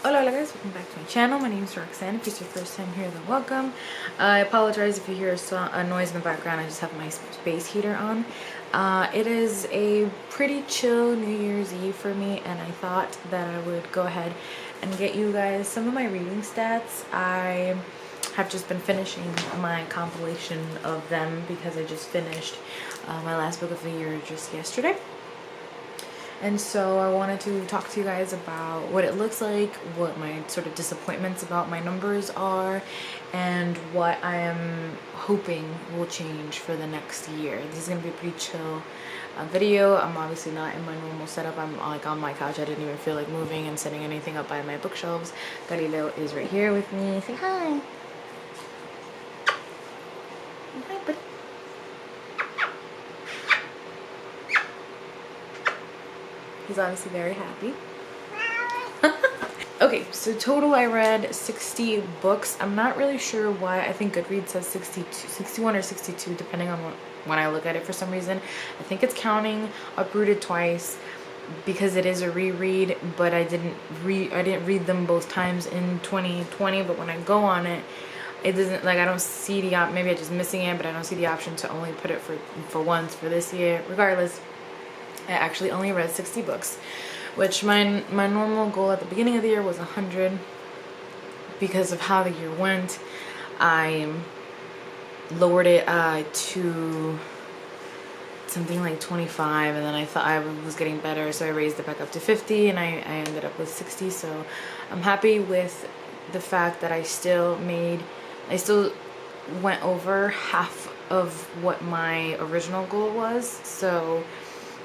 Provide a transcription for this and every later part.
Hola guys, welcome back to my channel. My name is Roxanne. If it's your first time here, then welcome. I apologize if you hear a noise in the background. I just have my space heater on. It is a pretty chill New Year's Eve for me, and I thought that I would go ahead and get you guys some of my reading stats. I have just been finishing my compilation of them because I just finished my last book of the year just yesterday. And so I wanted to talk to you guys about what it looks like, what my sort of disappointments about my numbers are, and what I am hoping will change for the next year. This is going to be a pretty chill video. I'm obviously not in my normal setup. I'm like on my couch. I didn't even feel like moving and setting anything up by my bookshelves. Galileo is right here with me. Say hi. Hi, buddy. He's obviously very happy. Okay, so total I read 60 books. I'm not really sure why. I think Goodreads says 61 or 62 depending on when I look at it for some reason. I think it's counting Uprooted twice because it is a reread, but I didn't read them both times in 2020, but when I go on it, it doesn't, like, I don't see the maybe I'm just missing it, but I don't see the option to only put it for once for this year. Regardless, I actually only read 60 books, which my normal goal at the beginning of the year was 100. Because of how the year went, I lowered it to something like 25, and then I thought I was getting better, so I raised it back up to 50, and I ended up with 60. So I'm happy with the fact that I still went over half of what my original goal was. So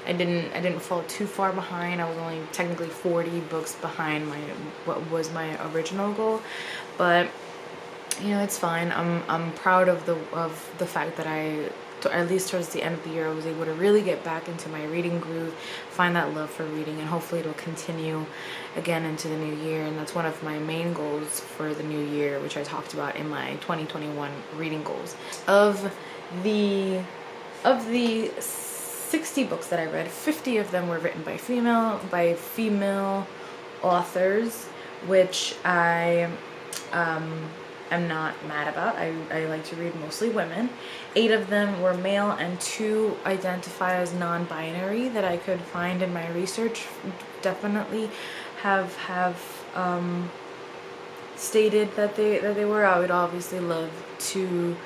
I didn't fall too far behind. I was only technically 40 books behind what was my original goal, but you know, it's fine. I'm proud of the fact that at least towards the end of the year, I was able to really get back into my reading groove, find that love for reading, and hopefully it'll continue again into the new year. And that's one of my main goals for the new year, which I talked about in my 2021 reading goals. Of the 60 books that I read, 50 of them were written by female authors, which I am not mad about. I like to read mostly women. 8 of them were male, and 2 identify as non-binary that I could find in my research. Definitely have stated that they were. I would obviously love to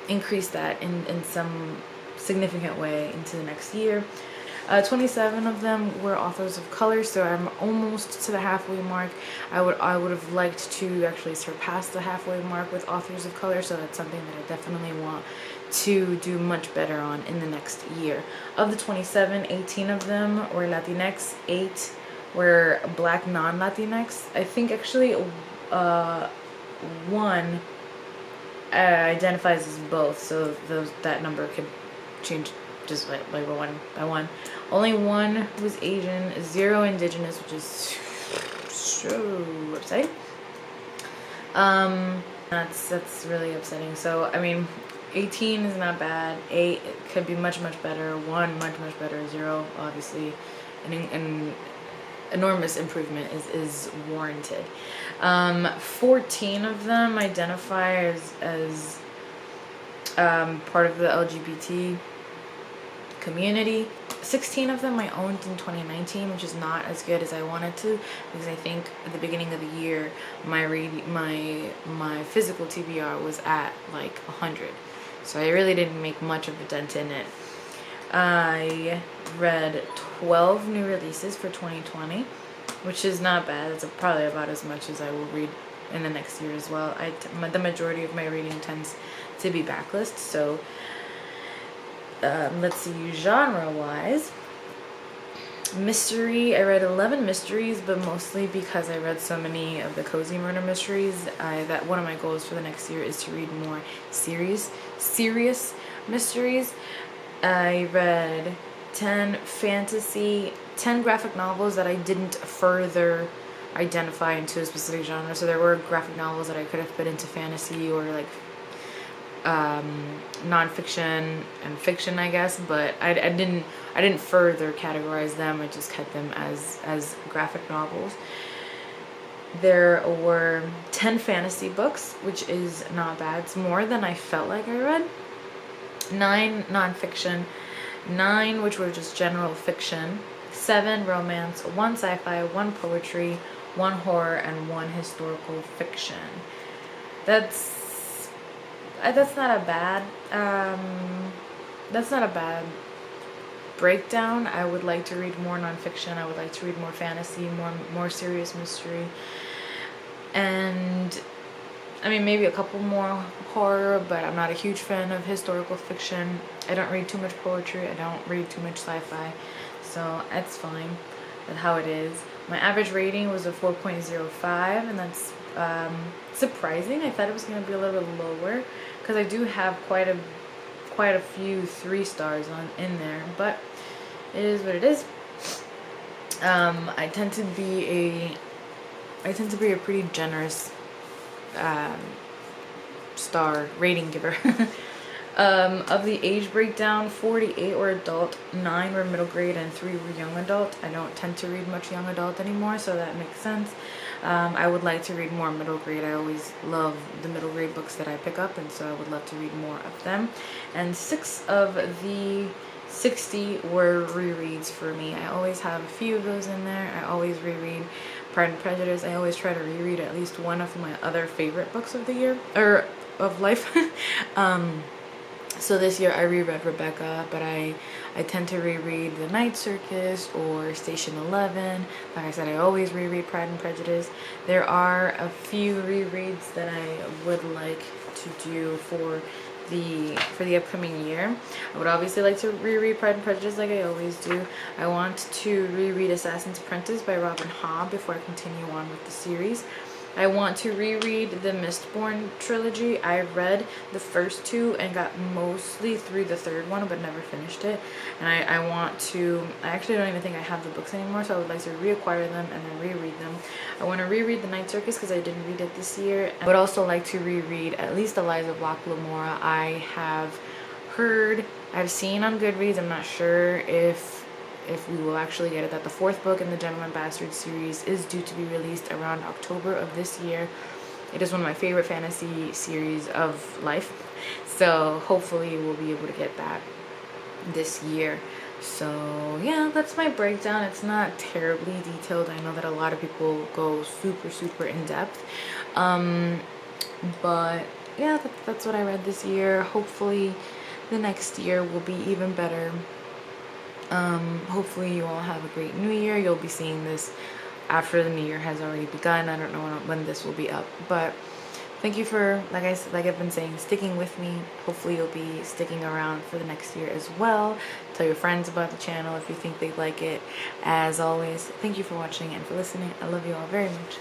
increase that in some significant way into the next year. 27 of them were authors of color, so I'm almost to the halfway mark. I would have liked to actually surpass the halfway mark with authors of color, so that's something that I definitely want to do much better on in the next year. Of the 27, 18 of them were Latinx, 8 were Black non-Latinx. I think actually one identifies as both, so that number could change just like one by one. Only 1 was Asian, 0 indigenous, which is so upsetting. That's really upsetting. So I mean, 18 is not bad. 8 could be much better. 1 much better. 0 obviously an enormous improvement is warranted. 14 of them identify as part of the LGBT community. 16 of them I owned in 2019, which is not as good as I wanted to, because I think at the beginning of the year my physical TBR was at like 100, so I really didn't make much of a dent in it. I read 12 new releases for 2020, which is not bad. It's probably about as much as I will read in the next year as well. The majority of my reading tends to be backlist, so let's see, genre-wise. Mystery, I read 11 mysteries, but mostly because I read so many of the cozy murder mysteries. That one of my goals for the next year is to read more serious mysteries. I read 10 graphic novels that I didn't further identify into a specific genre. So there were graphic novels that I could have put into fantasy or like nonfiction and fiction, I guess, but I didn't further categorize them. I just kept them as graphic novels. There were 10 fantasy books, which is not bad. It's more than I felt like I read. 9 nonfiction, 9 which were just general fiction, 7 romance, 1 sci-fi, 1 poetry, 1 horror, and 1 historical fiction. That's not a bad breakdown. I would like to read more nonfiction. I would like to read more fantasy, more serious mystery, and I mean maybe a couple more horror, but I'm not a huge fan of historical fiction. I don't read too much poetry. I don't read too much sci-fi, so that's fine. That's how it is. My average rating was a 4.05, and that's surprising. I thought it was going to be a little bit lower because I do have quite a few 3 stars in there, but it is what it is. I tend to be a pretty generous star rating giver. Of the age breakdown, 48 were adult, 9 were middle grade, and 3 were young adult. I don't tend to read much young adult anymore, so that makes sense. I would like to read more middle grade. I always love the middle grade books that I pick up, and so I would love to read more of them. And 6 of the 60 were rereads for me. I always have a few of those in there. I always reread Pride and Prejudice. I always try to reread at least one of my other favorite books of the year, or of life. So this year I reread Rebecca, but I tend to reread The Night Circus or Station 11. Like I said, I always reread Pride and Prejudice. There are a few rereads that I would like to do for the upcoming year. I would obviously like to reread Pride and Prejudice like I always do. I want to reread Assassin's Apprentice by Robin Hobb before I continue on with the series. I want to reread the Mistborn trilogy. I read the first 2 and got mostly through the 3rd one, but never finished it. And I actually don't even think I have the books anymore, so I would like to reacquire them and then reread them. I want to reread The Night Circus because I didn't read it this year. I would also like to reread at least Eliza Block Lamora. I've seen on Goodreads, I'm not sure if we will actually get it, that the 4th book in the Gentleman Bastard series is due to be released around October of this year. It is one of my favorite fantasy series of life, so hopefully we'll be able to get that this year. So yeah, that's my breakdown. It's not terribly detailed. I know that a lot of people go super in depth, but yeah, that's what I read this year. Hopefully the next year will be even better. Hopefully you all have a great new year. You'll be seeing this after the new year has already begun. I don't know when this will be up, but thank you for, like I've been saying, sticking with me. Hopefully you'll be sticking around for the next year as well. Tell your friends about the channel if you think they like it. As always, thank you for watching and for listening. I love you all very much.